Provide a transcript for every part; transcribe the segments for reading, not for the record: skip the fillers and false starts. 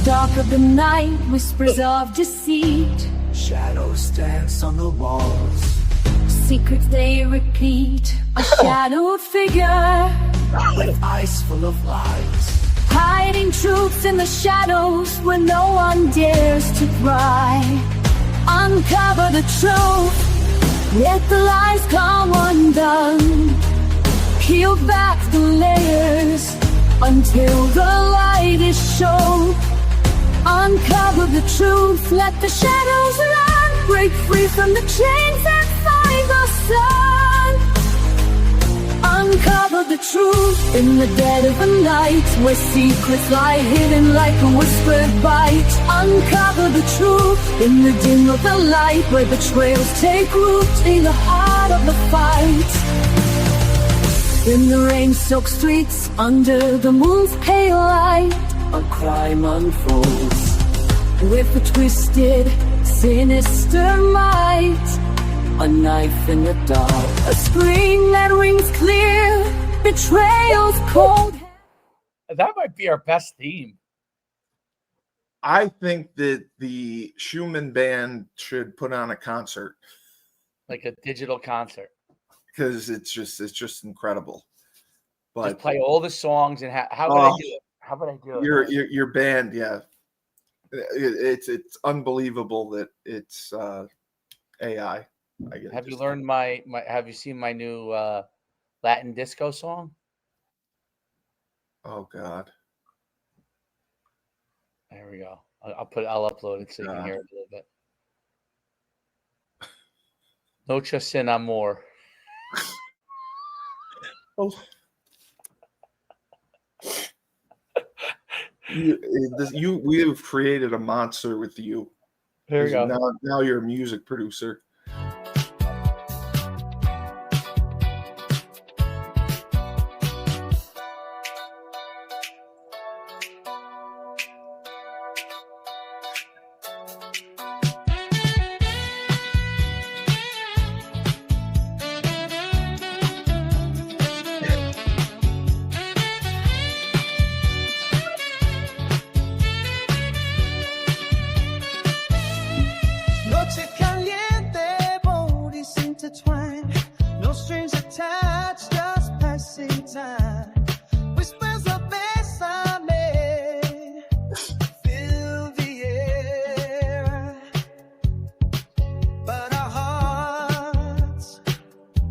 dark of the night, whispers of deceit. Shadows dance on the walls. Secrets they repeat. A shadowed figure With eyes full of lies. hiding truths in the shadows where no one dares to pry. Uncover the truth, let the lies come undone. Peel back the layers until the light is shown. Uncover the truth, let the shadows run. Break free from the chains and find the sun. Uncover the truth in the dead of the night, where secrets lie hidden like a whispered bite. Uncover the truth in the dim of the light, where betrayals take root in the heart of the fight. In the rain-soaked streets, under the moon's pale light, A crime unfolds. with a twisted, sinister might. A knife in the dark. A scream that rings clear, betrayal's cold. That might be our best theme. I think that the Schuman band should put on a concert Like a digital concert. because it's just incredible. Just But play all the songs and how would I do it? How would I do it? your band, yeah, it's unbelievable that it's AI. Have you learned my have you seen my new Latin disco song? Oh God. There we go. I'll upload it so you can hear it a little bit. Noche sin amor. Oh. We have created a monster with you. There we go. Now you're a music producer. Noche caliente, bodies intertwined. No strings attached, just passing time. Whispers of besame fill the air. But our hearts,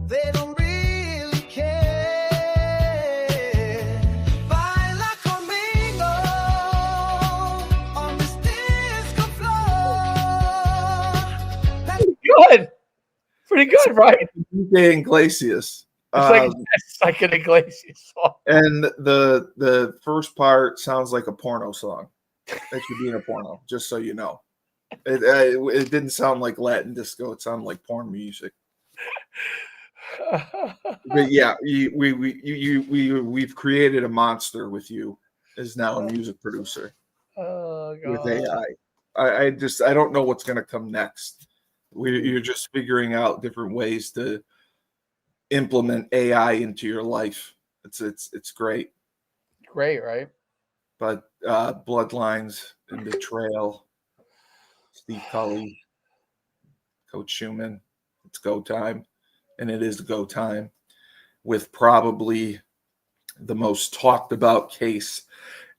they don't really care. Baila conmigo on this disco floor. Good. Pretty good, right? DJ Iglesias. It's like an Iglesias song. And the first part sounds like a porno song. It should be in a porno, just so you know. It didn't sound like Latin disco. It sounded like porn music. But yeah, we've created a monster with you as now a music producer Oh God. with AI. I don't know what's going to come next. You're just figuring out different ways to implement AI into your life. It's great. Great, right? But Bloodlines and Betrayal, Steve Cully, Coach Schuman, it's go time. And it is go time with probably the most talked about case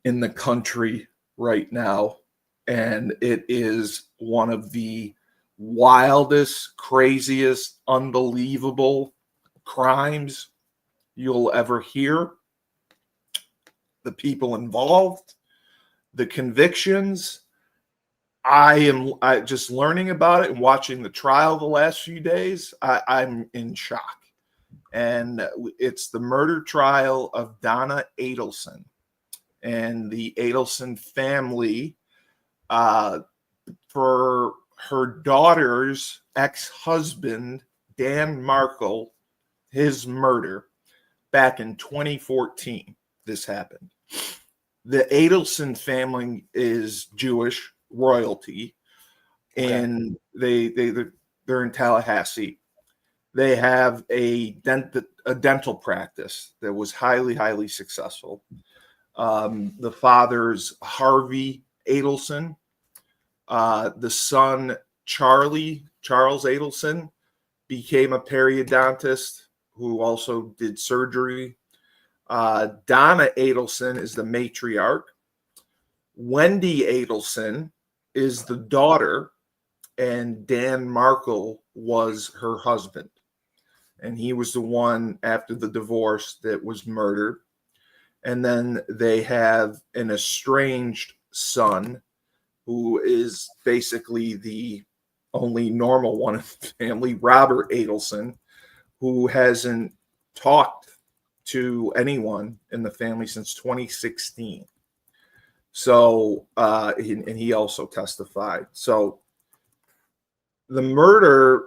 in the country right now. And it is one of the wildest, craziest, unbelievable crimes you'll ever hear. The people involved, the convictions. I just learning about it and watching the trial the last few days. I'm in shock. And it's the murder trial of Donna Edelson. And the Edelson family, for her daughter's ex-husband, Dan Markle, his murder back in 2014, this happened. The Edelson family is Jewish royalty, and they're in Tallahassee. They have a dental practice that was highly successful. The father's Harvey Edelson. The son, Charles Edelson, became a periodontist who also did surgery. Donna Edelson is the matriarch. Wendy Edelson is the daughter, and Dan Markle was her husband. And he was the one after the divorce that was murdered. And then they have an estranged son who is basically the only normal one in the family, Robert Edelson, who hasn't talked to anyone in the family since 2016. So, and he also testified. So the murder,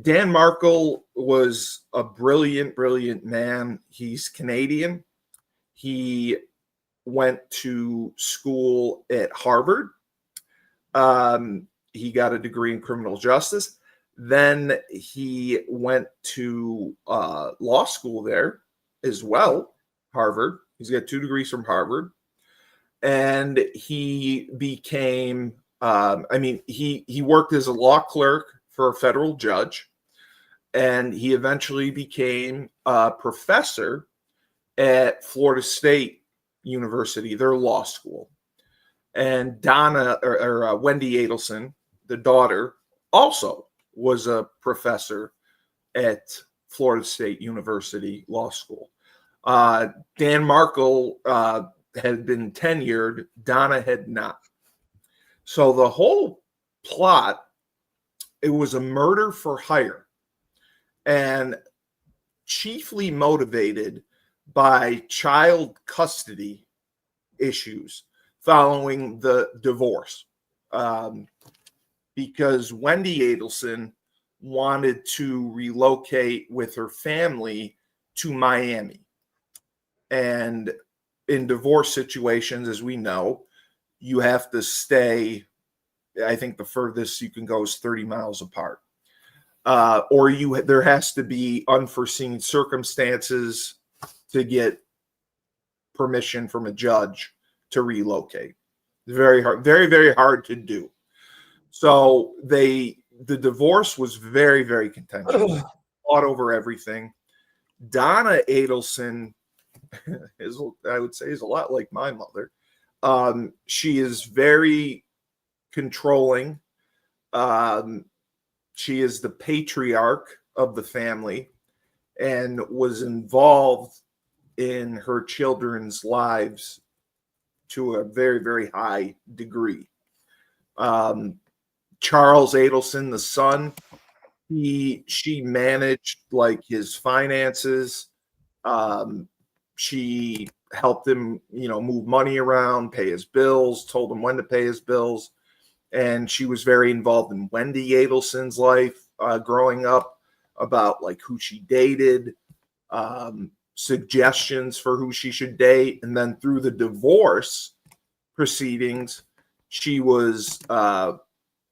Dan Markle was a brilliant, brilliant man. He's Canadian. He went to school at Harvard. He got a degree in criminal justice. Then he went to law school there as well, Harvard. He's got 2 degrees from Harvard. And he became, he worked as a law clerk for a federal judge. And he eventually became a professor at Florida State University, their law school. And Donna or Wendy Edelson, the daughter, also was a professor at Florida State University Law School. Dan Markle had been tenured. Donna had not. So the whole plot, it was a murder for hire, and chiefly motivated by child custody issues following the divorce. Because Wendy Edelson wanted to relocate with her family to Miami. And in divorce situations, as we know, you have to stay, I think the furthest you can go is 30 miles apart. Or there has to be unforeseen circumstances to get permission from a judge to relocate. Very hard, very, very hard to do. So the divorce was very, very contentious. Fought over everything. Donna Edelson I would say, is a lot like my mother. She is very controlling. She is the patriarch of the family and was involved in her children's lives to a very, very high degree. Charles Edelson, the son, she managed like his finances. She helped him, move money around, pay his bills, told him when to pay his bills. And she was very involved in Wendy Edelson's life growing up, about like who she dated, suggestions for who she should date. And then through the divorce proceedings, she was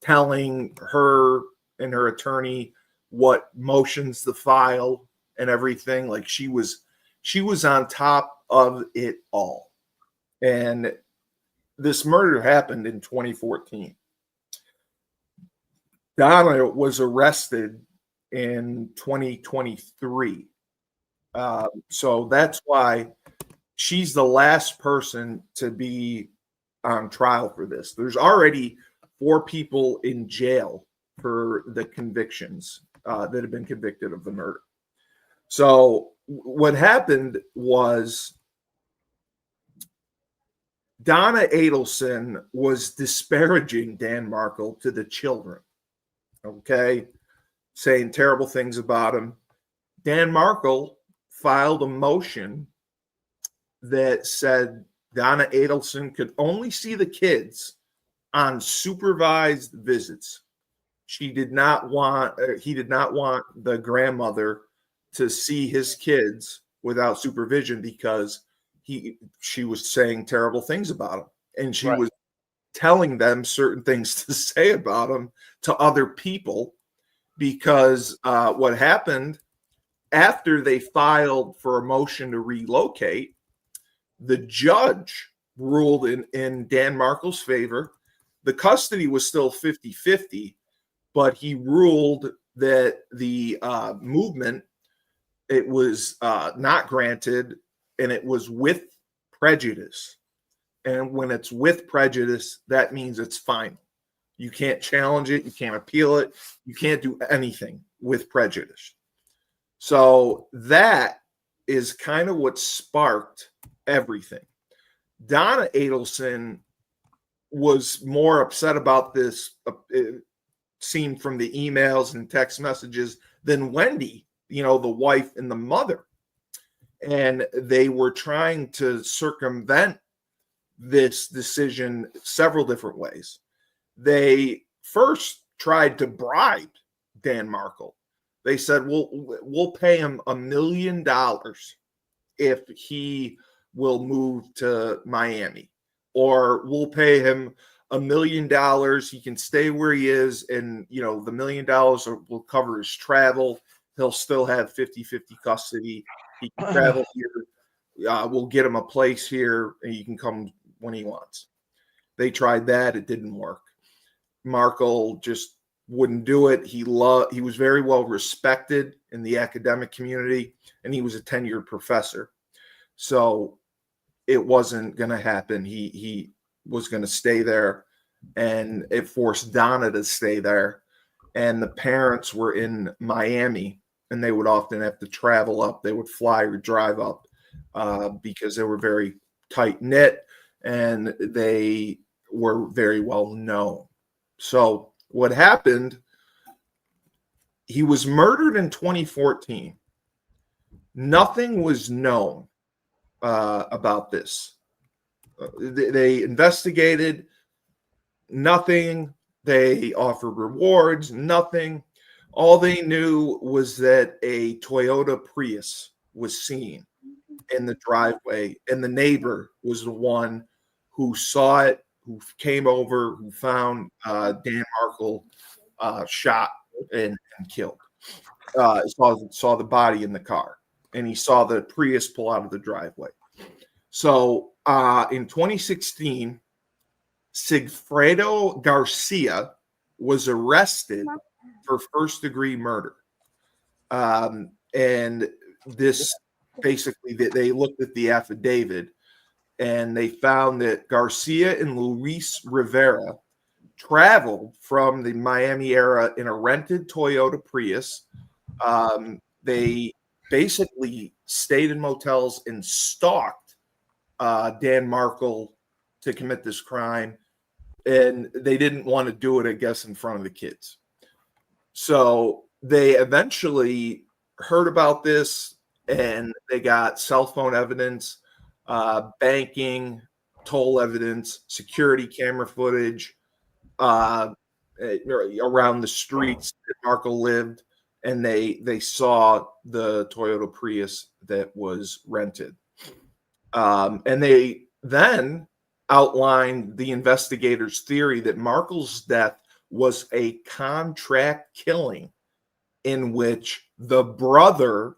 telling her and her attorney what motions to file and everything. Like she was on top of it all. And this murder happened in 2014. Donna was arrested in 2023. So that's why she's the last person to be on trial for this. There's already 4 people in jail for the convictions that have been convicted of the murder. So what happened was Donna Edelson was disparaging Dan Markle to the children, okay, saying terrible things about him. Dan Markle filed a motion that said Donna Edelson could only see the kids on supervised visits. He did not want the grandmother to see his kids without supervision because she was saying terrible things about him, and she was telling them certain things to say about him to other people. Because what happened after they filed for a motion to relocate, the judge ruled in Dan Markle's favor. The custody was still 50-50, but he ruled that the movement, it was not granted, and it was with prejudice. And when it's with prejudice, that means it's final. You can't challenge it. You can't appeal it. You can't do anything with prejudice. So that is kind of what sparked everything. Donna Edelson was more upset about this, seen from the emails and text messages, than Wendy, the wife and the mother. And they were trying to circumvent this decision several different ways. They first tried to bribe Dan Markle. They said, we'll pay him $1 million if he will move to Miami, or we'll pay him $1 million. He can stay where he is, and the $1 million will cover his travel. He'll still have 50-50 custody. He can travel here. We'll get him a place here, and he can come when he wants. They tried that. It didn't work. Markle just wouldn't do it. He was very well respected in the academic community, and he was a tenured professor. So it wasn't going to happen. He was going to stay there, and it forced Donna to stay there. And the parents were in Miami, and they would often have to travel up. They would fly or drive up because they were very tight knit, and they were very well known. So what happened, he was murdered in 2014. Nothing was known about this. They investigated, nothing. They offered rewards, nothing. All they knew was that a Toyota Prius was seen in the driveway, and the neighbor was the one who saw it, who came over, who found Dan Markle shot and killed. Saw the body in the car, and he saw the Prius pull out of the driveway. So in 2016, Sigfredo Garcia was arrested for first-degree murder. And this basically, they looked at the affidavit, and they found that Garcia and Luis Rivera traveled from the Miami area in a rented Toyota Prius. They basically stayed in motels and stalked Dan Markle to commit this crime, and they didn't want to do it, I guess, in front of the kids. So they eventually heard about this, and they got cell phone evidence, banking, toll evidence, security camera footage around the streets that Markle lived, and they saw the Toyota Prius that was rented. And they then outlined the investigators' theory that Markle's death was a contract killing in which the brother,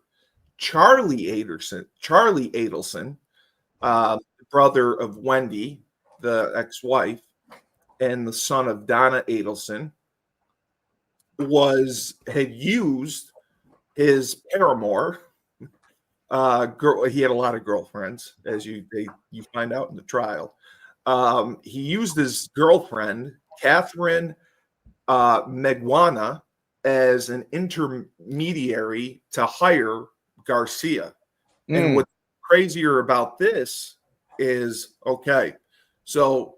Charlie Edelson, brother of Wendy, the ex-wife, and the son of Donna Edelson, had used his paramour. He had a lot of girlfriends, as you find out in the trial. He used his girlfriend, Catherine Meguana, as an intermediary to hire Garcia. And what's crazier about this is, so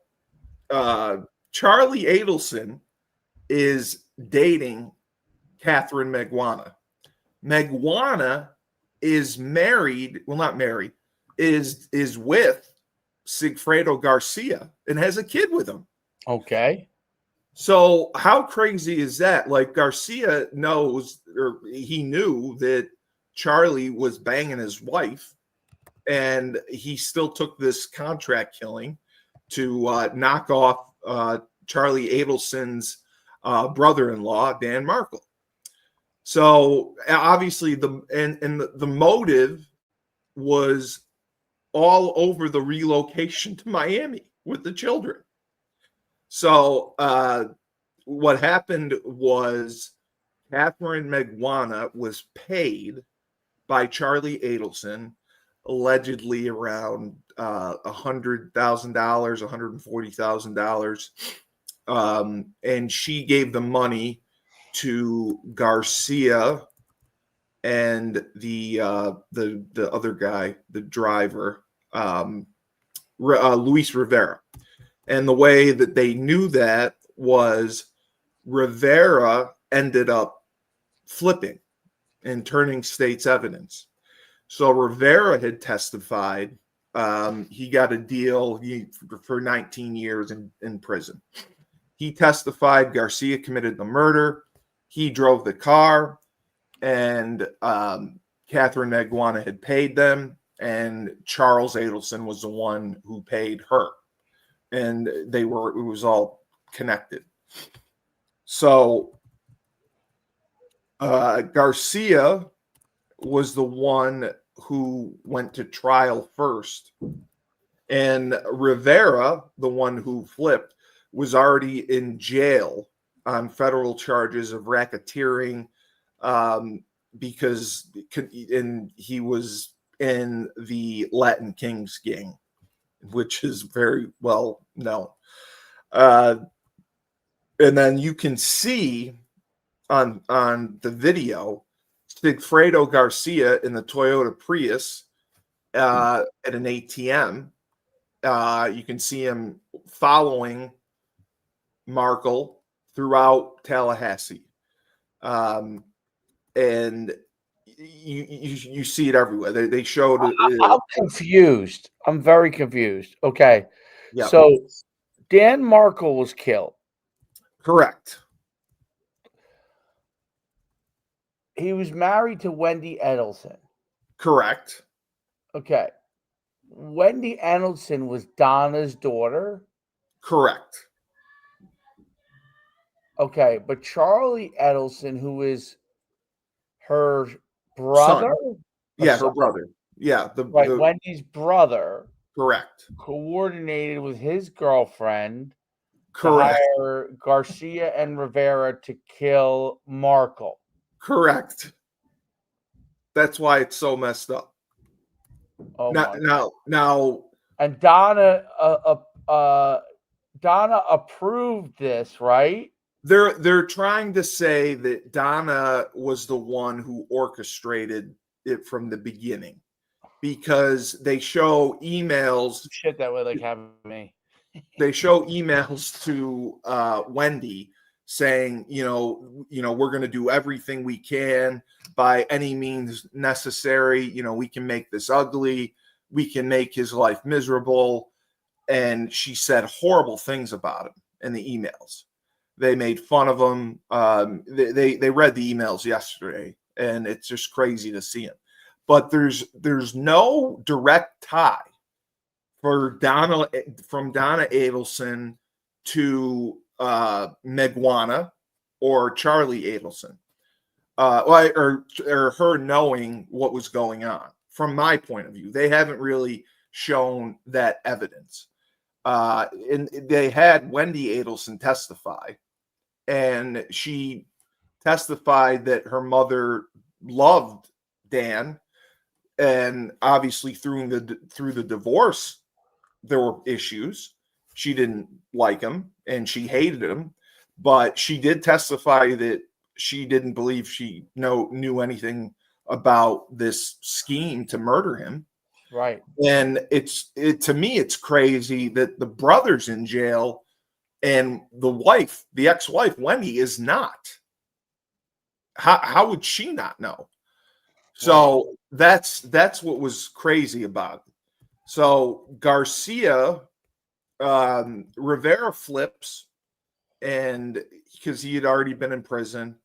Charlie Edelson is dating Catherine Meguana. Meguana is married, well, not married, is with Sigfredo Garcia and has a kid with him. Okay. So how crazy is that? Like, Garcia knows, or he knew, that Charlie was banging his wife, and he still took this contract killing to knock off Charlie Edelson's brother-in-law, Dan Markle. So obviously the motive was all over the relocation to Miami with the children. So what happened was Catherine Megwana was paid by Charlie Adelson, allegedly around $100,000, $140,000, and she gave the money to Garcia and the other guy, the driver, Luis Rivera. And the way that they knew that was Rivera ended up flipping and turning state's evidence. So Rivera had testified. He got a deal for 19 years in prison. He testified Garcia committed the murder. He drove the car, and Catherine Megwana had paid them, and Charles Adelson was the one who paid her. And it was all connected. So Garcia was the one who went to trial first, and Rivera, the one who flipped, was already in jail on federal charges of racketeering, because he was in the Latin Kings gang, which is very well known. And then you can see on the video Sigfredo Garcia in the Toyota Prius at an ATM. You can see him following Markle throughout Tallahassee. And you see it everywhere. They showed it. I'm confused. I'm very confused. Okay. Yeah. So Dan Markle was killed. Correct. He was married to Wendy Edelson. Correct. Okay. Wendy Edelson was Donna's daughter. Correct. Okay. But Charlie Edelson, who is her brother? Yeah, her brother. Yeah. Wendy's brother. Correct. Coordinated with his girlfriend. Correct. To hire Garcia and Rivera to kill Markle. Correct. That's why it's so messed up. Oh, now. And Donna approved this, right? They're trying to say that Donna was the one who orchestrated it from the beginning, because they show emails. Shit, that would like have me. They show emails to Wendy saying, we're going to do everything we can by any means necessary. We can make this ugly. We can make his life miserable. And she said horrible things about him in the emails. They made fun of him. They read the emails yesterday, and it's just crazy to see him. But there's no direct tie from Donna Edelson to Megwana or Charlie Adelson, or her knowing what was going on. From my point of view, they haven't really shown that evidence. And they had Wendy Adelson testify, and she testified that her mother loved Dan, and obviously through the divorce, there were issues. She didn't like him and she hated him, but she did testify that she didn't believe she knew anything about this scheme to murder him. Right. And to me, it's crazy that the brother's in jail and the ex-wife, Wendy, is not. How would she not know? So that's what was crazy about it. So Garcia, Rivera flips, and because he had already been in prison,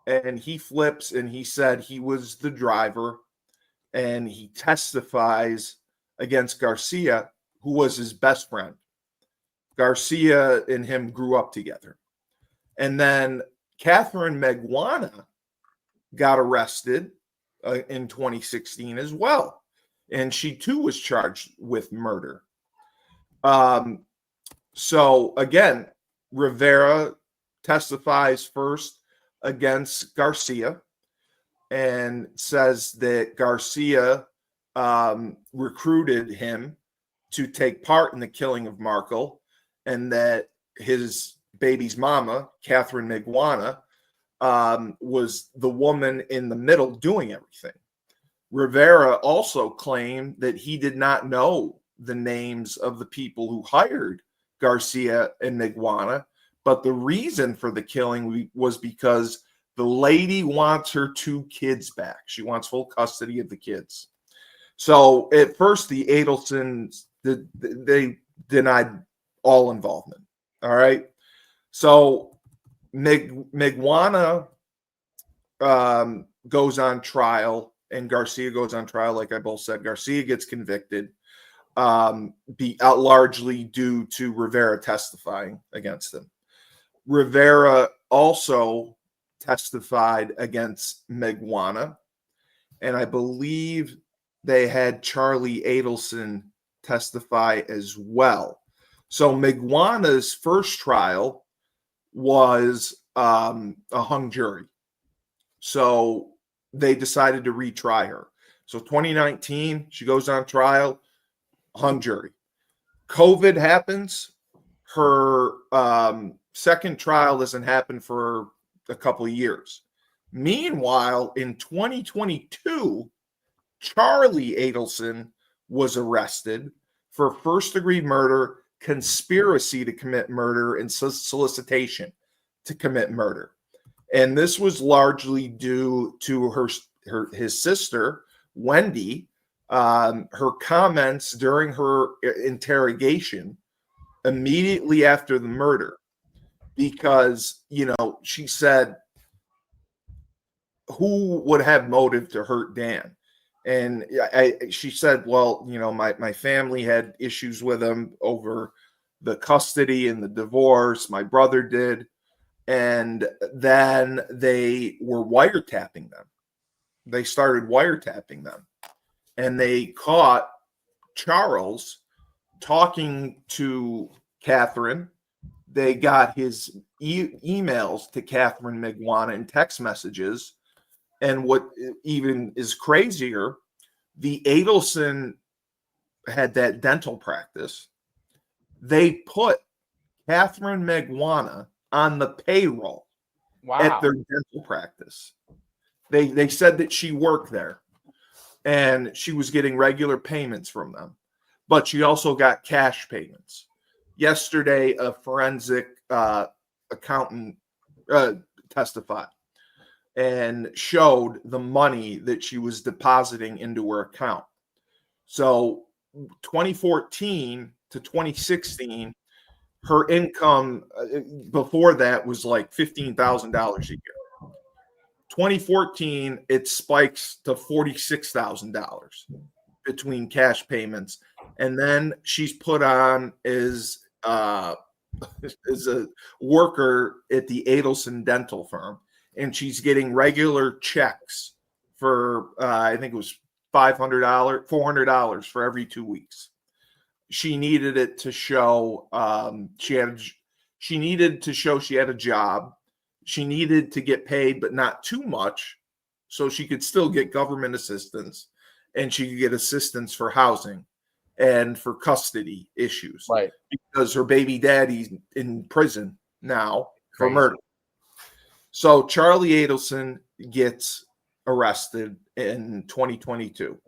and he flips and he said he was the driver, and he testifies against Garcia, who was his best friend. Garcia and him grew up together. And then Catherine Megwana got arrested in 2016 as well. and she too was charged with murder. So again, Rivera testifies first against Garcia and says that Garcia recruited him to take part in the killing of Markle, and that his baby's mama, Catherine Miguana, was the woman in the middle doing everything. Rivera also claimed that he did not know the names of the people who hired Garcia and Miguana, but the reason for the killing was because the lady wants her 2 kids back. She wants full custody of the kids. So at first, the Edelsons, they denied all involvement. All right. So Miguana goes on trial, and Garcia goes on trial. Like I both said, Garcia gets convicted, largely due to Rivera testifying against him. Rivera also testified against Miguana, and I believe they had Charlie Adelson testify as well. So Miguana's first trial was a hung jury. So they decided to retry her. So 2019, she goes on trial, hung jury. COVID happens. Her second trial doesn't happen for a couple of years. Meanwhile, in 2022, Charlie Adelson was arrested for first-degree murder, conspiracy to commit murder, and solicitation to commit murder. And this was largely due to his sister, Wendy, her comments during her interrogation immediately after the murder, because, she said, who would have motive to hurt Dan? And she said, well, my family had issues with him over the custody and the divorce. My brother did. And then they were wiretapping them. They started wiretapping them. And they caught Charles talking to Catherine. They got his emails to Catherine Miguana and text messages. And what even is crazier, the Adelson had that dental practice. They put Catherine Miguana on the payroll at their dental practice. They said that she worked there and she was getting regular payments from them, but she also got cash payments. Yesterday, a forensic accountant testified and showed the money that she was depositing into her account. So 2014 to 2016, her income before that was like $15,000 a year. 2014, it spikes to $46,000 between cash payments. And then she's put on as a worker at the Adelson dental firm. And she's getting regular checks for, I think it was $400 for every 2 weeks. She needed it to show she needed to show she had a job. She needed to get paid, but not too much, so she could still get government assistance, and she could get assistance for housing and for custody issues. Right. Because her baby daddy's in prison now for murder. So Charlie Adelson gets arrested in 2022.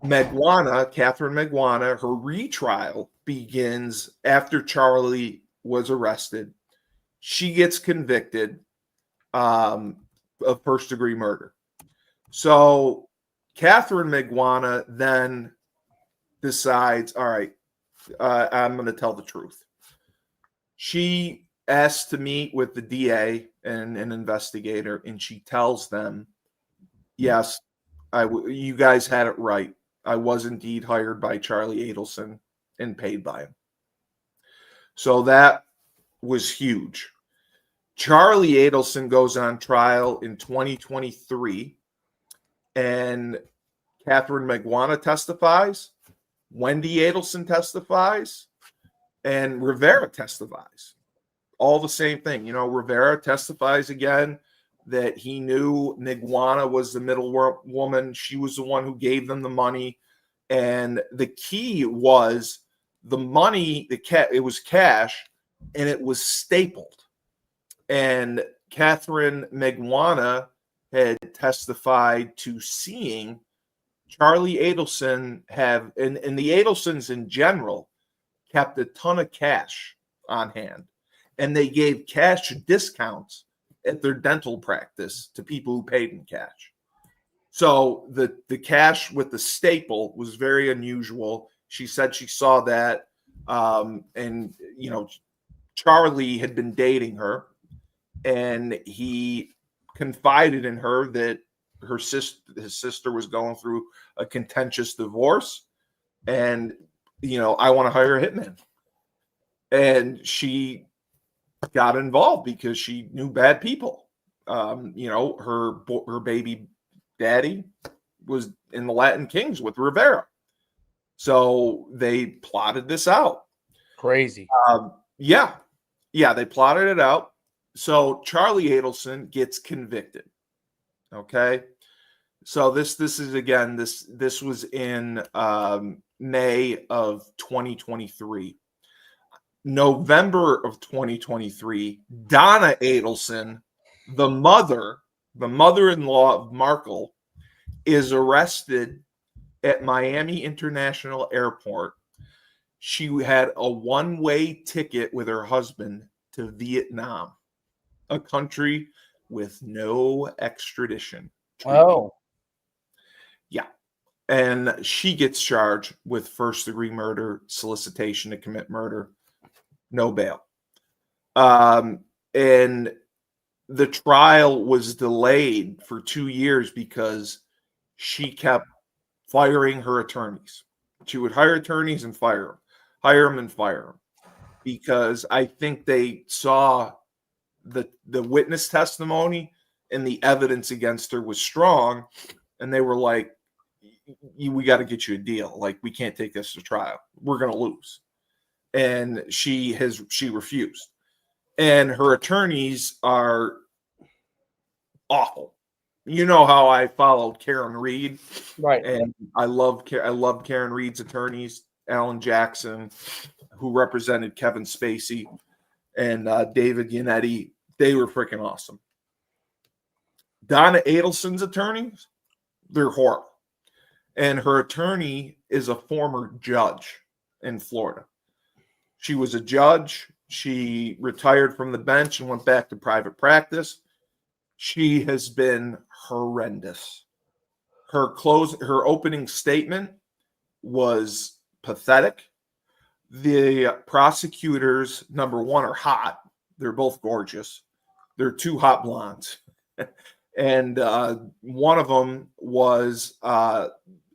Catherine Miguana, her retrial begins after Charlie was arrested. She gets convicted of first-degree murder. So Catherine Miguana then decides, all right, I'm going to tell the truth. She asked to meet with the DA and an investigator, and she tells them, yes, you guys had it right. I was indeed hired by Charlie Adelson and paid by him. So that was huge. Charlie Adelson goes on trial in 2023, and Catherine Meguana testifies, Wendy Edelson testifies, and Rivera testifies. All the same thing. You know, Rivera testifies again that he knew Meguana was the middle woman. She was the one who gave them the money. And the key was the money, it was cash, and it was stapled. And Catherine Meguana had testified to seeing Charlie Adelson have, and the Adelsons in general, kept a ton of cash on hand. And they gave cash discounts at their dental practice to people who paid in cash. So the cash with the staple was very unusual. She said she saw that. And, you know, Charlie had been dating her, and he confided in her that his sister was going through a contentious divorce, and, you know, I want to hire a hitman. And she got involved because she knew bad people. You know, her baby daddy was in the Latin Kings with Rivera. So they plotted this out. Crazy. Yeah, they plotted it out. So Charlie Adelson gets convicted. Okay. So this is again, this was in May of 2023. November of 2023, Donna Edelson, the mother-in-law of Markle, is arrested at Miami International Airport. She had a one-way ticket with her husband to Vietnam, a country with no extradition treaty. Oh, yeah. And she gets charged with first-degree murder, solicitation to commit murder, no bail. And the trial was delayed for 2 years because she kept firing her attorneys. She would hire attorneys and fire them and fire them, because I think they saw the witness testimony and the evidence against her was strong, and they were like, we got to get you a deal. Like, we can't take this to trial. We're going to lose. And she refused. And her attorneys are awful. You know how I followed Karen Reed, right. and I love Karen Reed's attorneys, Alan Jackson, who represented Kevin Spacey, and David Yannetti. They were freaking awesome. Donna Adelson's attorneys, they're horrible. And her attorney is a former judge in Florida. She was a judge. She retired from the bench and went back to private practice. She has been horrendous. Her opening statement was pathetic. The prosecutors, number one, are hot. They're both gorgeous. They're two hot blondes. And one of them was,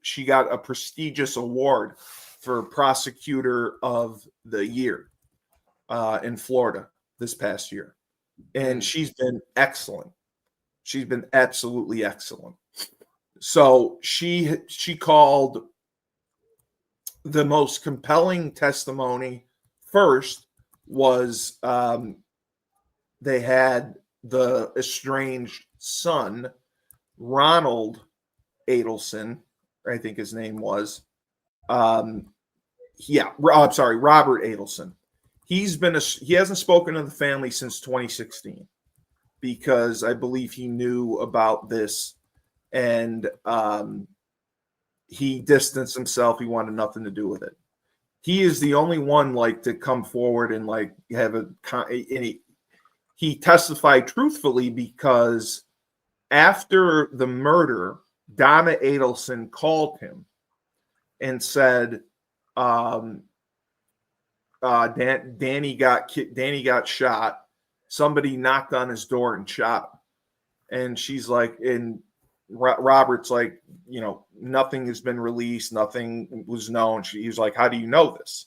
she got a prestigious award for prosecutor of the year in Florida this past year. And she's been excellent. She's been absolutely excellent. So she called the most compelling testimony first was they had the estranged son, Ronald Adelson, I think his name was. I'm sorry, Robert Adelson. He hasn't spoken to the family since 2016 because I believe he knew about this, and he distanced himself. He wanted nothing to do with it. He is the only one to come forward and have he testified truthfully, because after the murder, Donna Edelson called him and said, Danny got shot. Somebody knocked on his door and shot him. And she's like, and Robert's like, nothing has been released. Nothing was known. He was like, how do you know this?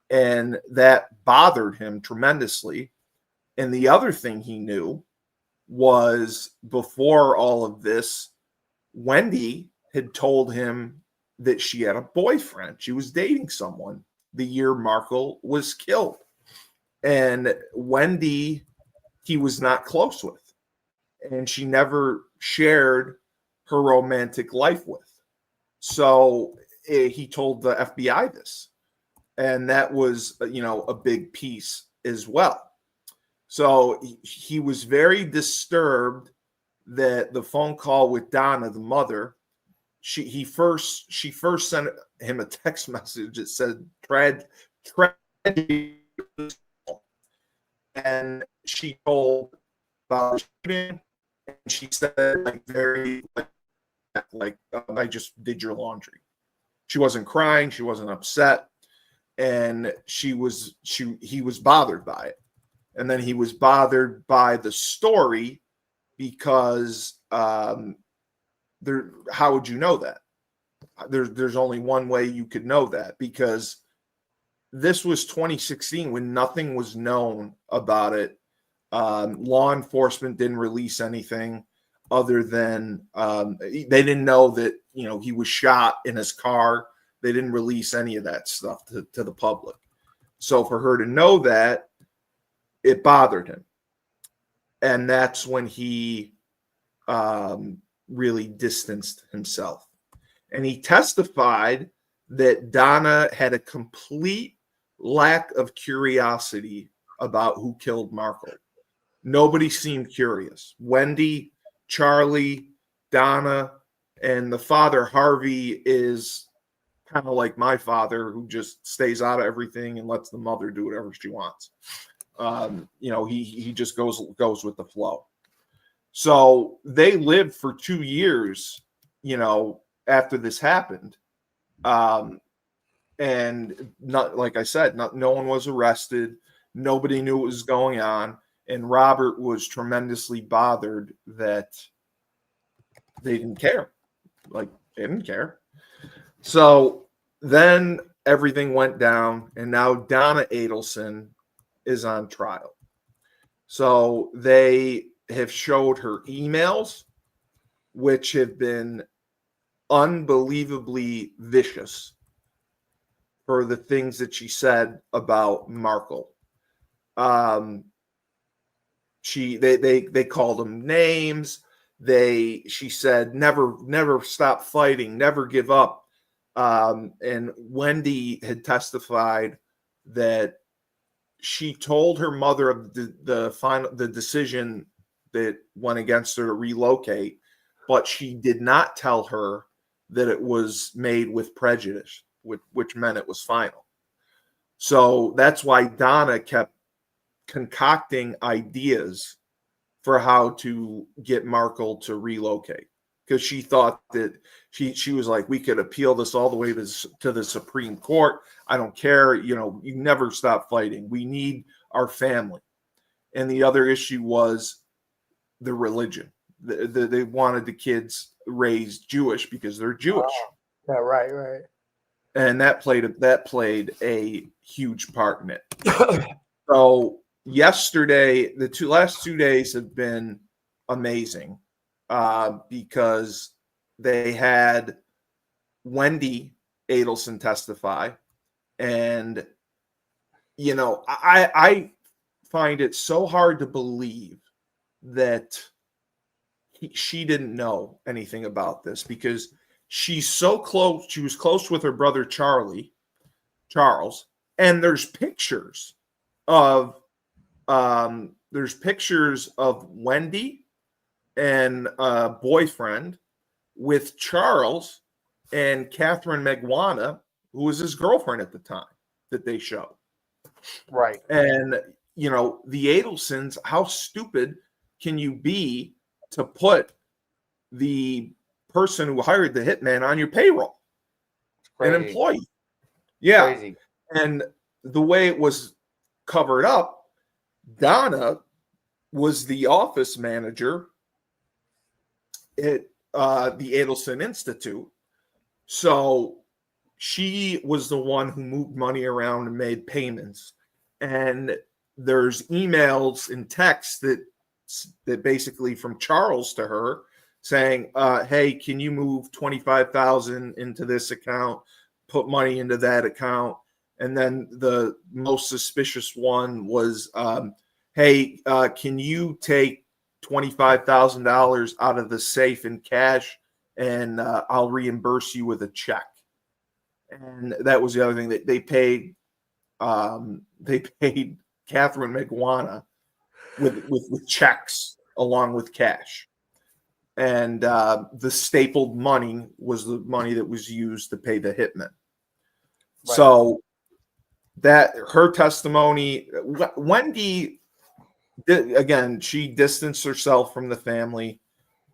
And that bothered him tremendously. And the other thing he knew was, before all of this, Wendy had told him that she had a boyfriend. She was dating someone the year Markle was killed. And Wendy, he was not close with. And she never shared her romantic life with. So he told the FBI this. And that was, a big piece as well. So he was very disturbed that the phone call with Donna, the mother, she first sent him a text message that said tragedy, and she told about shooting, and she said I just did your laundry. She wasn't crying, she wasn't upset, and he was bothered by it. And then he was bothered by the story because how would you know that? There's only one way you could know that, because this was 2016 when nothing was known about it. Law enforcement didn't release anything other than they didn't know that he was shot in his car. They didn't release any of that stuff to the public. So for her to know that, it bothered him. And that's when he really distanced himself. And he testified that Donna had a complete lack of curiosity about who killed Markle. Nobody seemed curious. Wendy, Charlie, Donna, and the father, Harvey, is kind of like my father, who just stays out of everything and lets the mother do whatever she wants. He just goes with the flow. So they lived for 2 years, after this happened. And not, like I said, no one was arrested. Nobody knew what was going on. And Robert was tremendously bothered that they didn't care. Like, they didn't care. So then everything went down, and now Donna Edelson is on trial. So they have showed her emails, which have been unbelievably vicious for the things that she said about Markle. They called them names. She said, never stop fighting, never give up. And Wendy had testified that she told her mother of the decision that went against her to relocate, but she did not tell her that it was made with prejudice, which meant it was final. So that's why Donna kept concocting ideas for how to get Markle to relocate, because she thought that she was like, we could appeal this all the way to the Supreme Court. I don't care. You never stop fighting. We need our family. And the other issue was the religion. They wanted the kids raised Jewish because they're Jewish. Yeah, right. And that played a huge part in it. So yesterday, the last 2 days have been amazing, because they had Wendy Edelson testify. And, I find it so hard to believe that she didn't know anything about this, because she's so close. She was close with her brother, Charles, and there's pictures of Wendy and a boyfriend with Charles and Catherine Megwana, who was his girlfriend at the time, that they show. Right. And, the Edelsons, how stupid can you be to put the person who hired the hitman on your payroll? An employee. Yeah. Crazy. And the way it was covered up, Donna was the office manager at the Edelson Institute. So she was the one who moved money around and made payments. And there's emails and texts that basically from Charles to her saying, hey, can you move 25,000 into this account, put money into that account? And then the most suspicious one was, hey, can you take $25,000 out of the safe in cash, and I'll reimburse you with a check. And that was the other thing that they paid. They paid Catherine Miguana with checks along with cash. And the stapled money was the money that was used to pay the hitman. Right. So that her testimony, Wendy, again, she distanced herself from the family.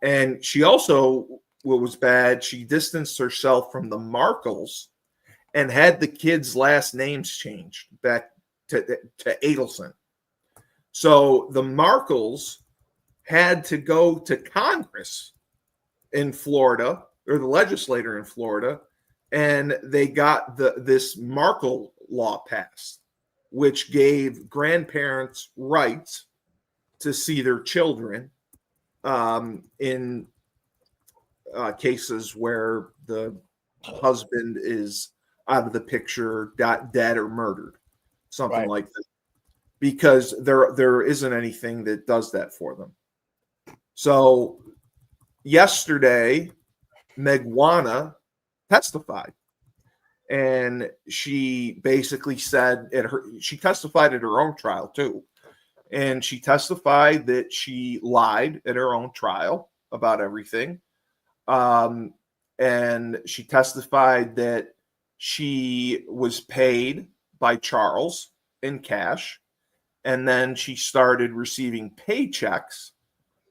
And she also, what was bad, she distanced herself from the Markles and had the kids' last names changed back to Edelson. So the Markles had to go to Congress in Florida, or the legislator in Florida, and they got this Markle law passed, which gave grandparents rights to see their children in cases where the husband is out of the picture, dead or murdered, something like that, because there isn't anything that does that for them. So yesterday, Miguana testified, and she basically said she testified at her own trial too. And she testified that she lied at her own trial about everything. And she testified that she was paid by Charles in cash. And then she started receiving paychecks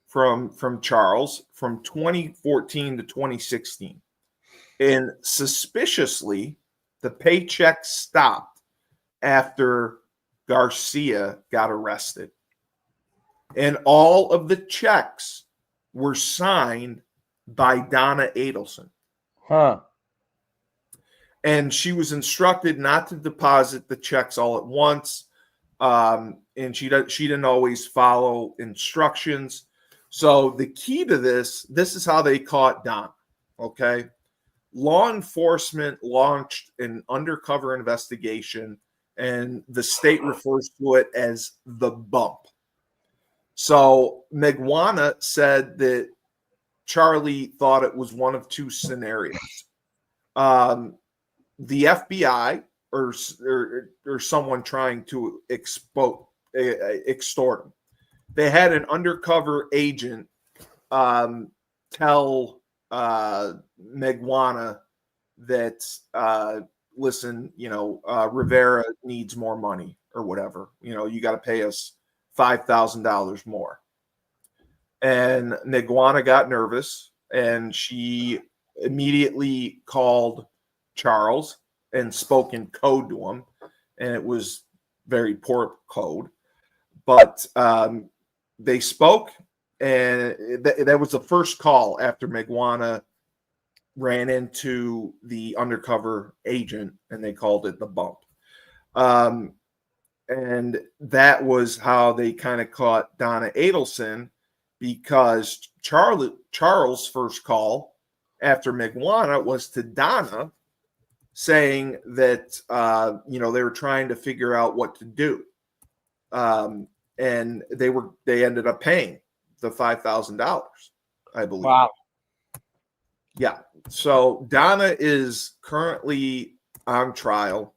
from Charles from 2014 to 2016. And suspiciously, the paycheck stopped after Garcia got arrested. And all of the checks were signed by Donna Edelson. Huh. And she was instructed not to deposit the checks all at once. And she didn't always follow instructions. So the key to this is how they caught Donna. Okay. Law enforcement launched an undercover investigation, and the state refers to it as the bump. So Miguana said that Charlie thought it was one of two scenarios. The FBI or someone trying to extort him. They had an undercover agent tell Miguana that, listen, Rivera needs more money or whatever. You got to pay us $5,000 more. And Miguana got nervous, and she immediately called Charles and spoke in code to him. And it was very poor code. But they spoke, and that was the first call after Miguana ran into the undercover agent, and they called it the bump. And that was how they kind of caught Donna Edelson, because Charles' first call after Miguana was to Donna, saying that they were trying to figure out what to do, and they ended up paying the $5,000, I believe. Wow. Yeah. So Donna is currently on trial.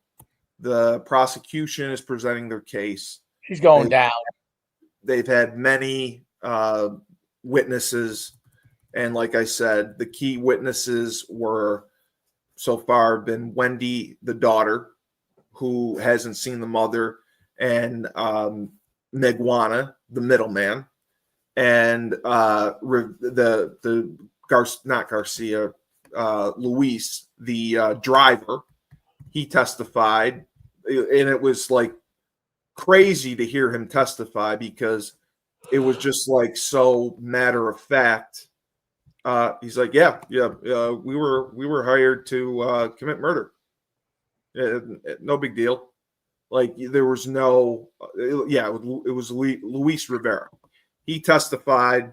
The prosecution is presenting their case. She's going down. They've had many witnesses. And like I said, the key witnesses were so far been Wendy, the daughter, who hasn't seen the mother, and Miguana, the middleman, and Luis, the driver. He testified, and it was like crazy to hear him testify, because it was just like so matter of fact. He's like, yeah, we were hired to commit murder. No big deal. Like, there was no, it was Luis Rivera. He testified,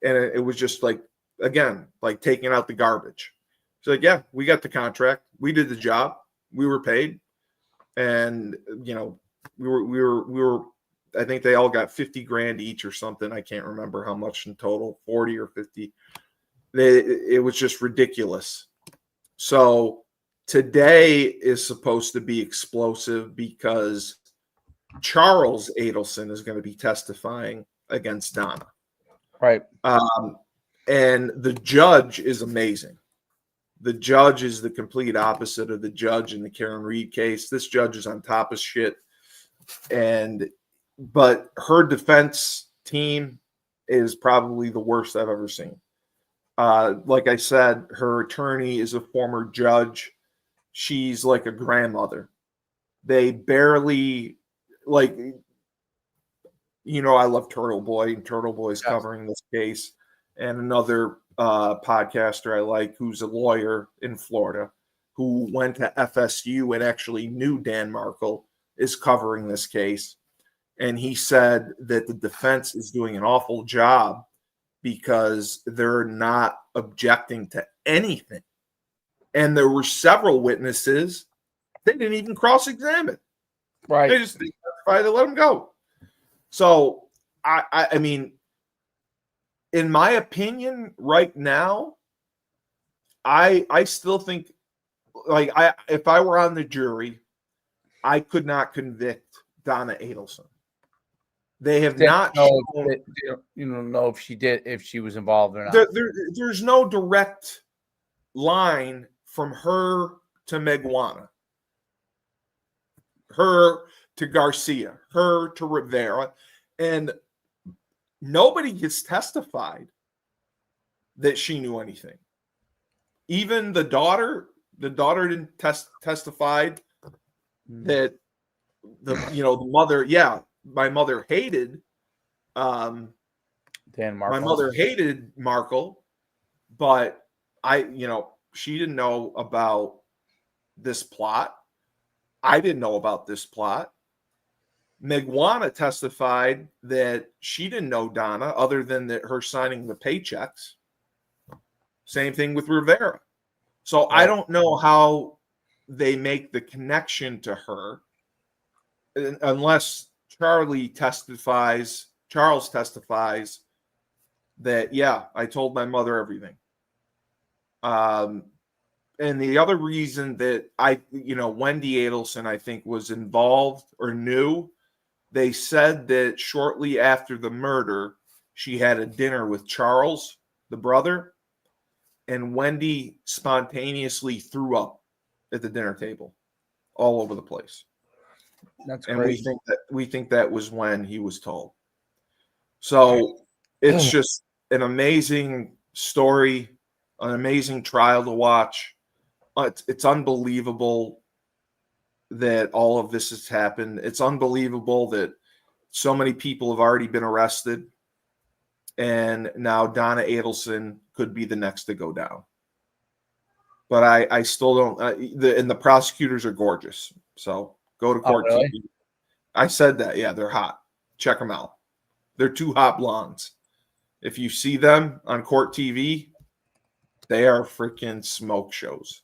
and it was just like again, like taking out the garbage. She's like, yeah, we got the contract. We did the job. We were paid. And, we were, I think they all got 50 grand each or something. I can't remember how much in total, 40 or 50. It was just ridiculous. So today is supposed to be explosive because Charles Adelson is going to be testifying against Donna. Right. And the judge is amazing. The judge is the complete opposite of the judge in the Karen Reed case. This judge is on top of shit. But her defense team is probably the worst I've ever seen. Like I said, her attorney is a former judge. She's like a grandmother. They barely, like, I love Turtle Boy, and Turtle Boy is covering this case. And another podcaster I like, who's a lawyer in Florida, who went to FSU and actually knew Dan Markle, is covering this case. And he said that the defense is doing an awful job because they're not objecting to anything. And there were several witnesses they didn't even cross-examine. Right. They just testified to let them go. So, I mean, in my opinion, right now, I still think, like, if I were on the jury, I could not convict Donna Edelson. They have not shown. You don't know if she was involved or not. There's no direct line from her to Megwana, her to Garcia, her to Rivera, and nobody has testified that she knew anything. Even the daughter didn't testify that the mother. Yeah, my mother hated Dan Markle. My mother hated Markle, but she didn't know about this plot. I didn't know about this plot. Megwana testified that she didn't know Donna other than that her signing the paychecks. Same thing with Rivera. So I don't know how they make the connection to her unless Charles testifies that, yeah, I told my mother everything. And the other reason that Wendy Adelson, I think, was involved or knew, they said that shortly after the murder, she had a dinner with Charles, the brother, and Wendy spontaneously threw up at the dinner table all over the place. That's and crazy. we think that was when he was told. So it's just an amazing story, an amazing trial to watch. It's unbelievable that all of this has happened. It's unbelievable that so many people have already been arrested, and now Donna Edelson could be the next to go down. But I still don't. And the prosecutors are gorgeous. So go to court really? TV. I said that. Yeah, they're hot. Check them out. They're two hot blondes. If you see them on court TV, they are freaking smoke shows.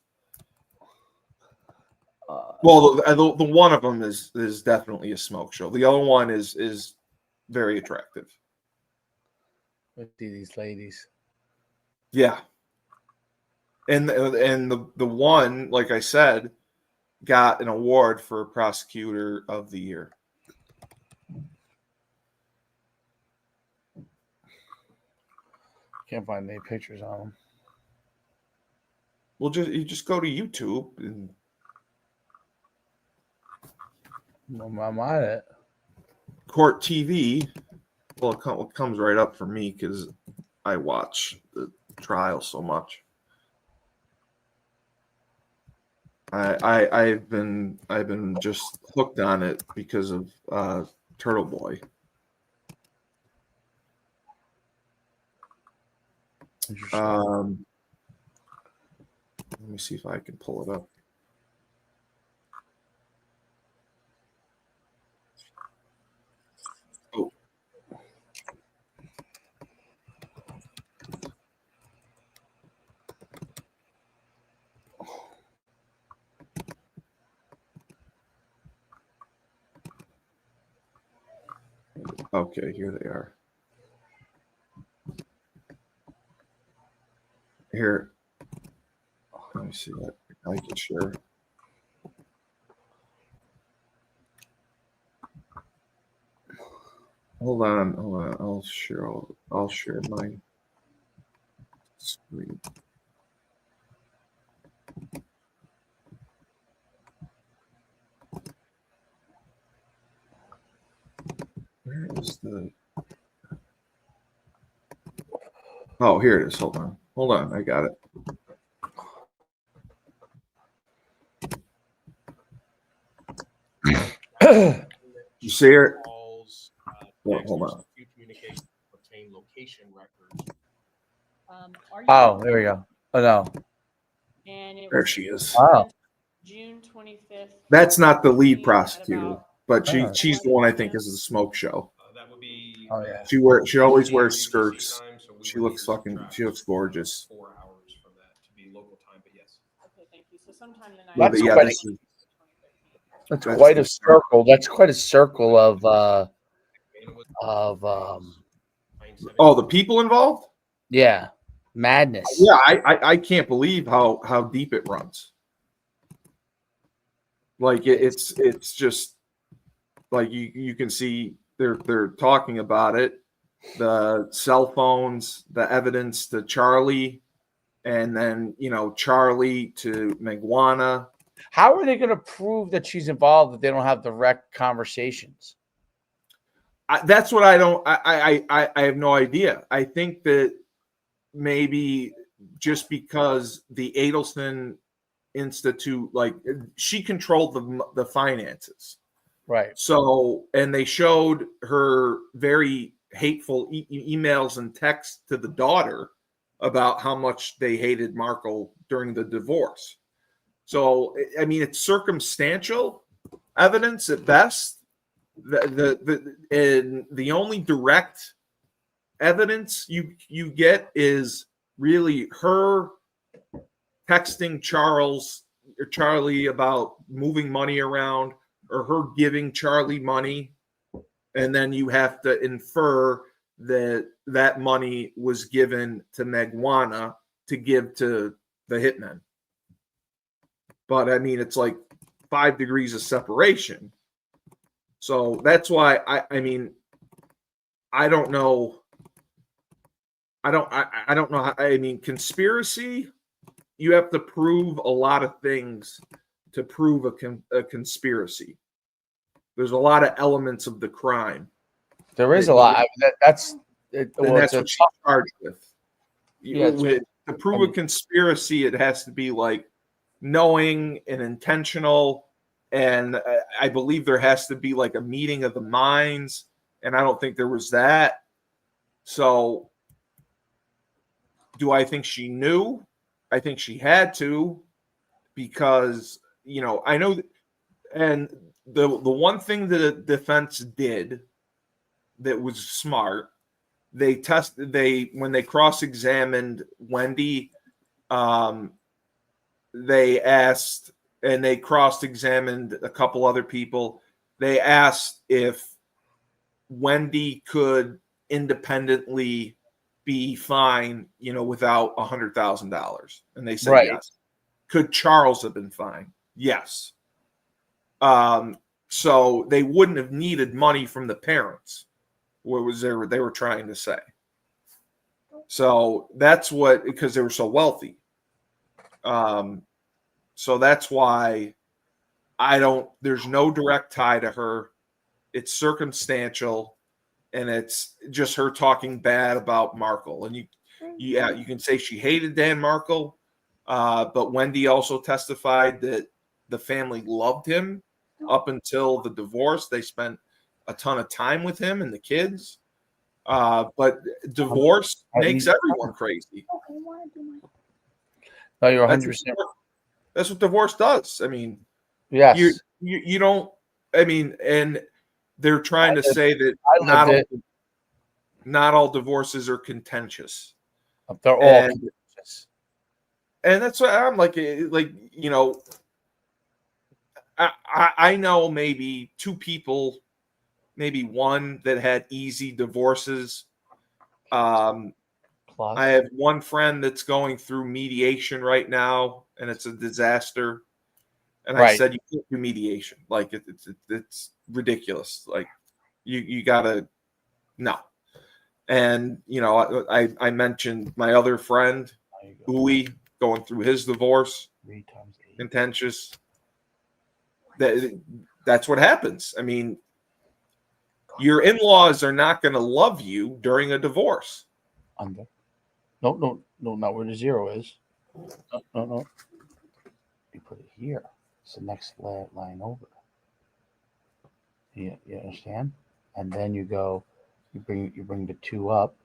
Well, the one of them is definitely a smoke show. The other one is very attractive. Let's see these ladies. Yeah. And the one, like I said, got an award for prosecutor of the year. Can't find any pictures on them. Well, you just go to YouTube and I'm at it. court TV. Well, it comes right up for me because I watch the trial so much. I've been just hooked on it because of Turtle Boy. Let me see if I can pull it up. Oh. Okay, here they are. Here, let me see that I can share. Hold on. I'll share my screen. Where is the? Oh, here it is. Hold on. I got it. You see it? Well, hold on. Oh, there we go. Oh no. And it There was she is. Wow. June 25th. That's not the lead at prosecutor, about but Oh. she's the one I think is the smoke show. That would be. Oh yeah. She always wears UTC skirts. time, so we She would looks need she looks gorgeous. 4 hours from that to be local time, but yes. Okay, thank you. So sometime the night. Well, That's yeah, quite this is- That's That's quite the- a circle. That's quite a circle of Oh, the people involved? yeah, madness. Yeah, I can't believe how deep it runs. Like it's just like you can see they're talking about it, the cell phones, the evidence to Charlie, and then Charlie to Megwana. How are they going to prove that she's involved if they don't have direct conversations? That's what I don't. I have no idea. I think that maybe just because the Edelson Institute, like she controlled the finances. Right. So, and they showed her very hateful emails and texts to the daughter about how much they hated Markle during the divorce. So, I mean, it's circumstantial evidence at best. The only direct evidence you get is really her texting Charlie about moving money around, or her giving Charlie money, and then you have to infer that money was given to Megwana to give to the hitmen. But I mean, it's like 5 degrees of separation. So that's why I mean, I don't know. I don't know. I mean, conspiracy, you have to prove a lot of things to prove a conspiracy. There's a lot of elements of the crime. There is a lot. I mean, that's And that's what she's charged with. Yeah, To prove a conspiracy, it has to be like knowing and intentional. And I believe there has to be like a meeting of the minds. And I don't think there was that. So do I think she knew? I think she had to, because, I know. And the one thing that the defense did that was smart, when they cross-examined Wendy, they asked, and they cross-examined a couple other people. They asked if Wendy could independently be fine, without $100,000, and they said Right. yes. Could Charles have been fine? Yes. So they wouldn't have needed money from the parents. What was they were trying to say? So that's because they were so wealthy. So that's why there's no direct tie to her. It's circumstantial, and it's just her talking bad about Markle. And you can say she hated Dan Markle, but Wendy also testified that the family loved him up until the divorce. They spent a ton of time with him and the kids. But divorce makes everyone crazy. No, you're That's 100%. That's what divorce does. I mean, Yes. you don't. I mean, and they're trying to say that not all divorces are contentious. They're all And- contentious. And that's what I'm like. I know maybe two people maybe one that had easy divorces. Plus, I have one friend that's going through mediation right now, and it's a disaster. And I Right. said, you can't do mediation. Like it's ridiculous. Like you gotta no. And I mentioned my other friend, there you go. Uwe, going through his divorce, 3 times 8. contentious. That's what happens. I mean, your in-laws are not going to love you during a divorce. Under. No, not where the 0 is. No. You put it here. It's the next line over. You understand? And then you go, you bring the 2 up,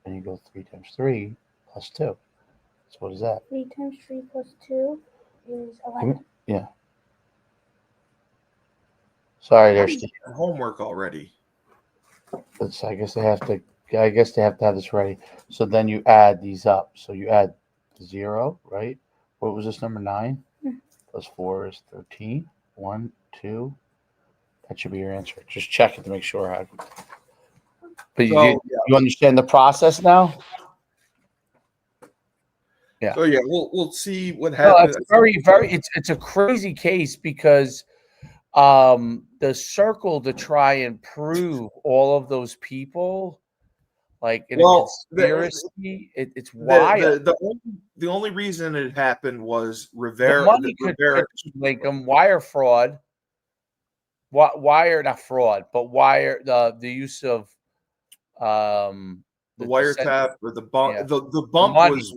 and you go 3 times 3 plus 2. So what is that? 3 times 3 plus 2 is 11. Yeah. Sorry, there's. Homework already. I guess they have to. I guess they have to have this ready. So then you add these up. So you add 0, right? What was this number? 9 plus 4 is 13. 1, 2. That should be your answer. Just check it to make sure. But you understand the process now? Yeah. So yeah, we'll see what No, happens. it's very. It's a crazy case because the circle to try and prove all of those people like in a conspiracy, it's wild. The only reason it happened was The Rivera. money could link them, wire fraud, wire not fraud, but wire the use of the wiretap or the bump. Yeah. The bump Money. was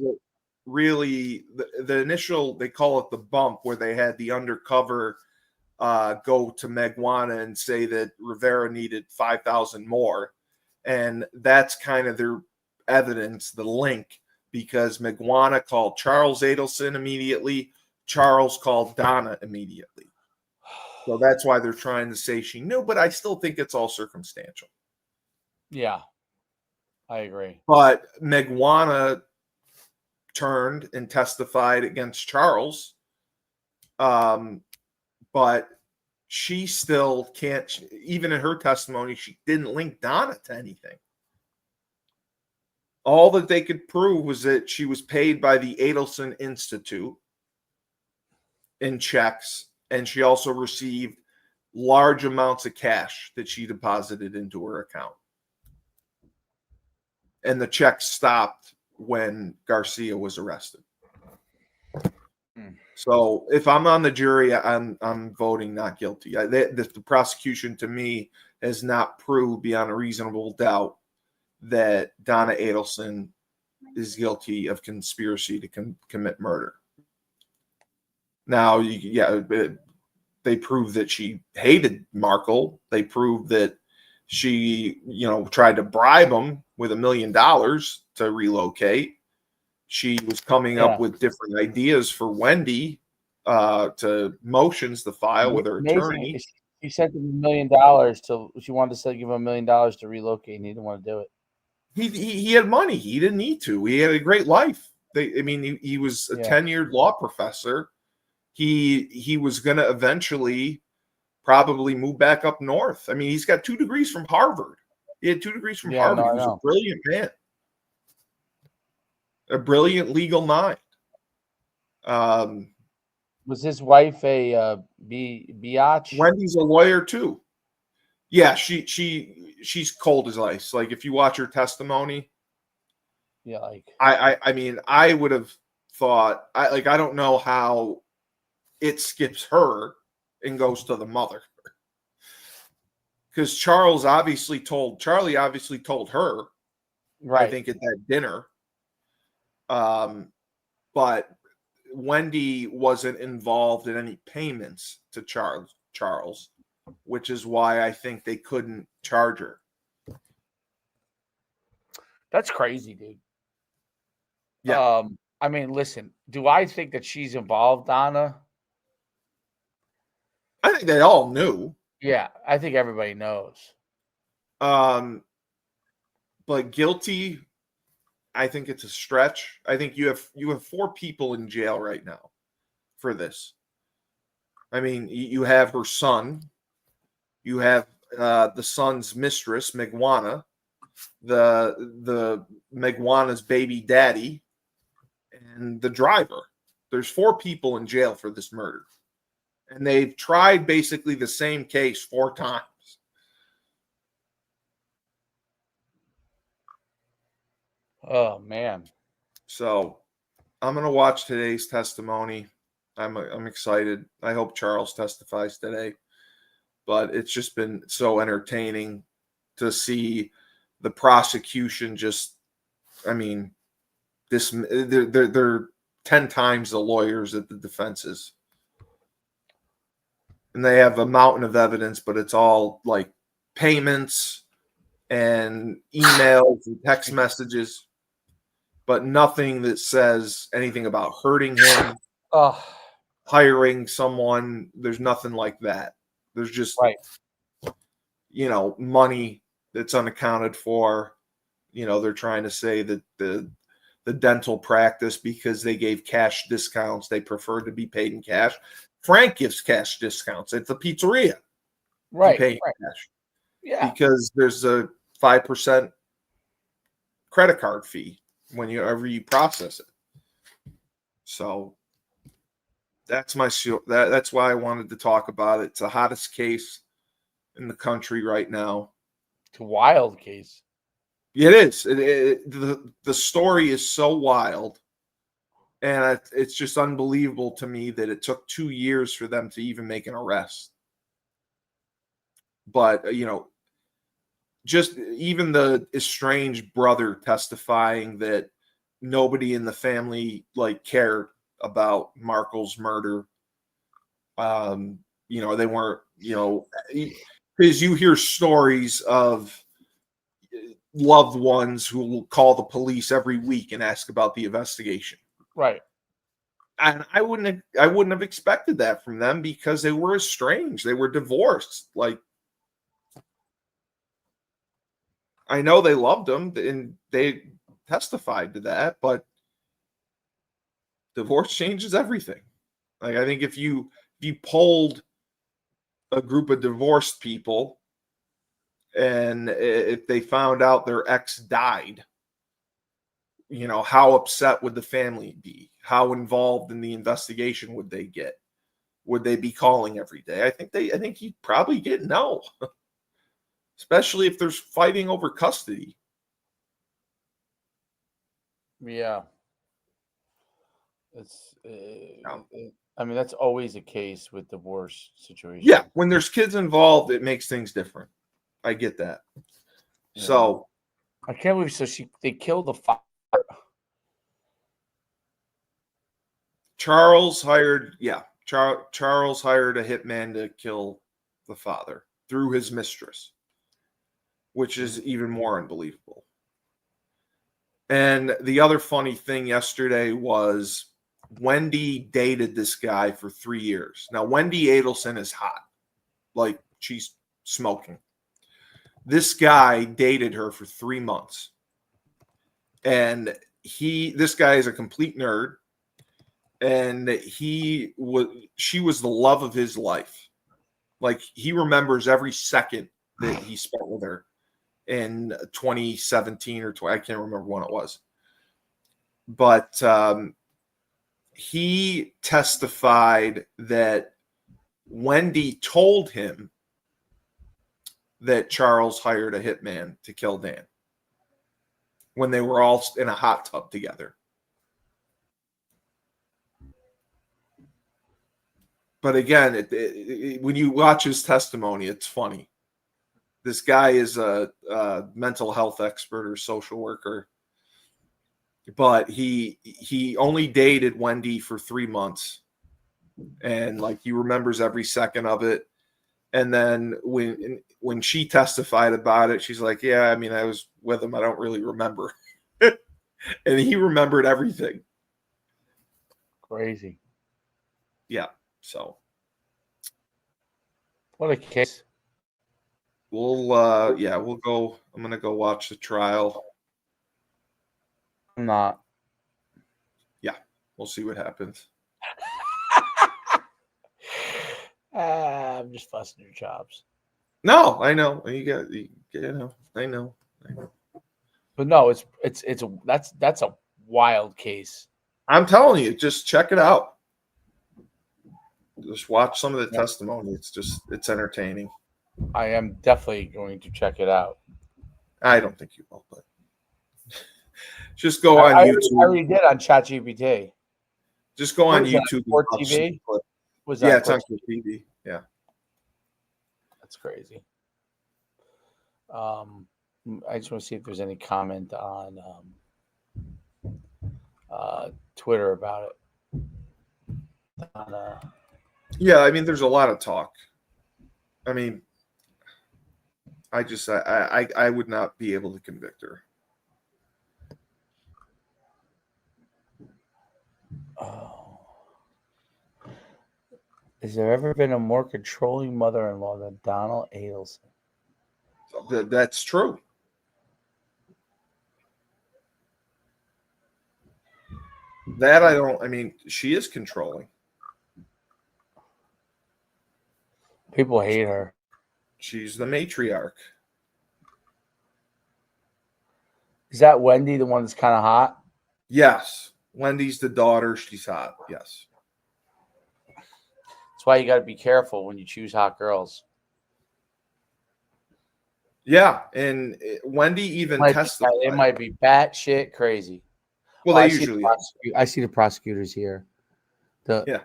really the initial. They call it the bump, where they had the undercover go to Megwana and say that Rivera needed 5,000 more. And that's kind of their evidence, the link, because Megwana called Charles Edelson immediately. Charles called Donna immediately. So that's why they're trying to say she knew, but I still think it's all circumstantial. Yeah, I agree. But Megwana turned and testified against Charles. But she still can't, even in her testimony, she didn't link Donna to anything. All that they could prove was that she was paid by the Edelson Institute in checks, and she also received large amounts of cash that she deposited into her account. And the check stopped when Garcia was arrested. So if I'm on the jury, I'm voting not guilty. The prosecution, to me, has not proved beyond a reasonable doubt that Donna Edelson is guilty of conspiracy to commit murder. Now, they proved that she hated Markle. They proved that she, tried to bribe him with $1 million to relocate. She was coming up with different ideas for Wendy to motions to file with her attorney. She sent him $1 million, so she wanted to give him $1 million to relocate, and he didn't want to do it. He had money. He didn't need to. He had a great life. He was a tenured law professor. He was going to eventually probably move back up north. I mean, he's got 2 degrees from Harvard. He had 2 degrees from Harvard. He was a brilliant man. A brilliant legal mind. Was his wife a biatch? Wendy's a lawyer too. Yeah, she's cold as ice. Like if you watch her testimony, I would have thought I don't know how it skips her and goes to the mother, because Charlie obviously told her, right? I think at that dinner. But Wendy wasn't involved in any payments to Charles, which is why I think they couldn't charge her. That's crazy, dude. Yeah. I mean, listen, do I think that she's involved, Donna? I think they all knew. Yeah, I think everybody knows. But guilty, I think it's a stretch. I think you have 4 people in jail right now for this. I mean, you have her son, you have the son's mistress, Migwana, the Migwana's baby daddy, and the driver. There's 4 people in jail for this murder. And they've tried basically the same case 4 times. Oh man. So I'm going to watch today's testimony. I'm excited. I hope Charles testifies today. But it's just been so entertaining to see the prosecution just, I mean, they're 10 times the lawyers that the defense is. And they have a mountain of evidence, but it's all like payments and emails and text messages, but nothing that says anything about hurting him, Oh, hiring someone. There's nothing like that. There's just, right. Money that's unaccounted for. They're trying to say that the dental practice, because they gave cash discounts, they prefer to be paid in cash. Frank gives cash discounts at the pizzeria. Right. Pay Right. cash. Yeah. Because there's a 5% credit card fee whenever you process it. So that's that's why I wanted to talk about it. It's the hottest case in the country right now. It's a wild case. It is. The story is so wild, and it's just unbelievable to me that it took 2 years for them to even make an arrest. But just even the estranged brother testifying that nobody in the family cared about Markle's murder. They weren't, because you hear stories of loved ones who will call the police every week and ask about the investigation. Right. And I wouldn't have expected that from them because they were estranged. They were divorced. I know they loved him and they testified to that, but divorce changes everything. I think if you polled a group of divorced people and if they found out their ex died, how upset would the family be? How involved in the investigation would they get? Would they be calling every day? I think you'd probably get no. Especially if there's fighting over custody. Yeah. It's. I mean, that's always a case with divorce situations. Yeah, when there's kids involved, it makes things different. I get that. Yeah. So I can't believe. So they killed the father. Charles hired a hitman to kill the father through his mistress, which is even more unbelievable. And the other funny thing yesterday was Wendy dated this guy for 3 years. Now, Wendy Edelson is hot. She's smoking. This guy dated her for 3 months. And this guy is a complete nerd. And she was the love of his life. He remembers every second that he spent with her in 2017 or 20, I can't remember when it was. But he testified that Wendy told him that Charles hired a hitman to kill Dan when they were all in a hot tub together. But again, when you watch his testimony, it's funny. This guy is a mental health expert or social worker, but he only dated Wendy for 3 months, and he remembers every second of it. And then when she testified about it, she's like, "Yeah, I mean, I was with him. I don't really remember," and he remembered everything. Crazy. Yeah. So What a case. we'll go. I'm gonna go watch the trial. I'm not. Yeah, we'll see what happens. I'm just busting your chops. No, I know. I know. But no, that's a wild case. I'm telling you, just check it out. Just watch some of the Yeah. testimony. It's entertaining. I am definitely going to check it out. I don't think you will, but just go I on YouTube. already did on ChatGPT. Just go on What is that, YouTube. Court and watch TV? some clip. Was Yeah, that it's on Court TV. Yeah. That's crazy. I just want to see if there's any comment on Twitter about it. Yeah, I mean, there's a lot of talk. I mean, I would not be able to convict her. Has there ever been a more controlling mother-in-law than Donna Edelson? That's true. That I don't. I mean, she is controlling. People hate her. She's the matriarch. Is that Wendy, the one that's kind of hot? Yes. Wendy's the daughter. She's hot. Yes. That's why you got to be careful when you choose hot girls. Yeah, and Wendy even testified. They might be batshit crazy. Well, they usually are. I see the prosecutors here. The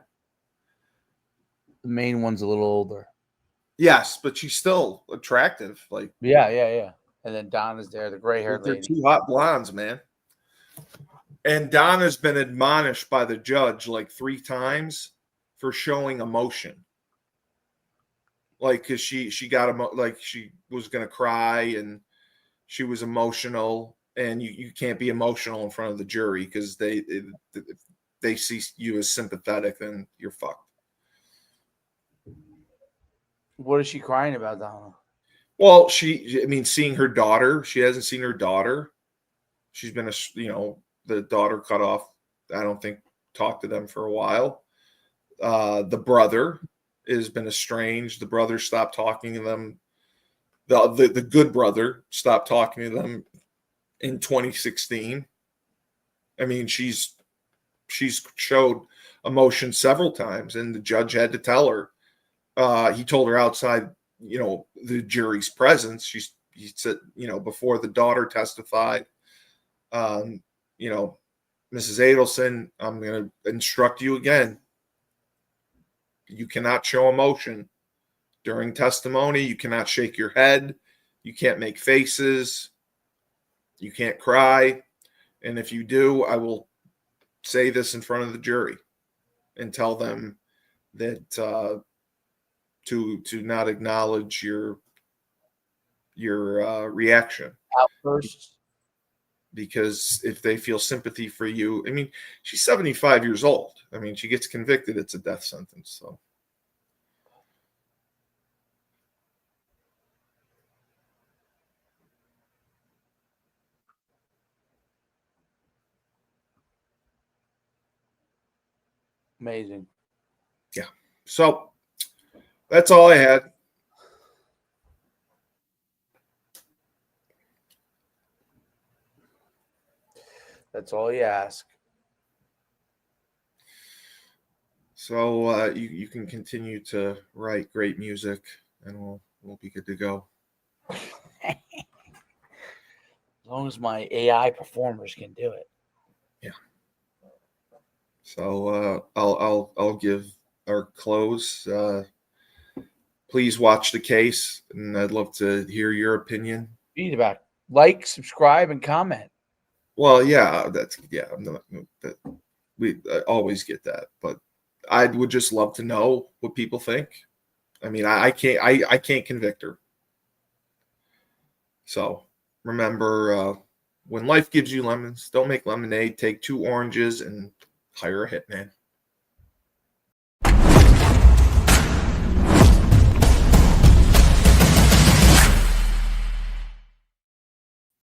main one's a little older. Yes, but she's still attractive. Like yeah. And then Donna's there, the gray-haired they're lady. two hot blondes, man. And Donna's been admonished by the judge like 3 times for showing emotion. Like, because she got like she was gonna cry and she was emotional, and you can't be emotional in front of the jury because they see you as sympathetic, then you're fucked. What is she crying about, Donna? Well, seeing her daughter, she hasn't seen her daughter. She's been the daughter cut off. I don't think talked to them for a while. The brother has been estranged. The brother stopped talking to them. The good brother stopped talking to them in 2016. I mean, she's showed emotion several times, and the judge had to tell her. He told her outside, the jury's presence. He said, before the daughter testified, Mrs. Edelson, I'm going to instruct you again. You cannot show emotion during testimony. You cannot shake your head. You can't make faces. You can't cry. And if you do, I will say this in front of the jury and tell them that to not acknowledge your reaction. Outbursts. Because if they feel sympathy for you, I mean, she's 75 years old. I mean, she gets convicted, it's a death sentence. So. Amazing. Yeah. So that's all I had. That's all you ask. So you can continue to write great music, and we'll be good to go. As long as my AI performers can do it. Yeah. So I'll give our close. Please watch the case, and I'd love to hear your opinion. Feedback. Like, subscribe, and comment. Well, yeah, we always get that, but I would just love to know what people think. I mean, I can't convict her. So remember, when life gives you lemons, don't make lemonade. Take 2 oranges and hire a hitman.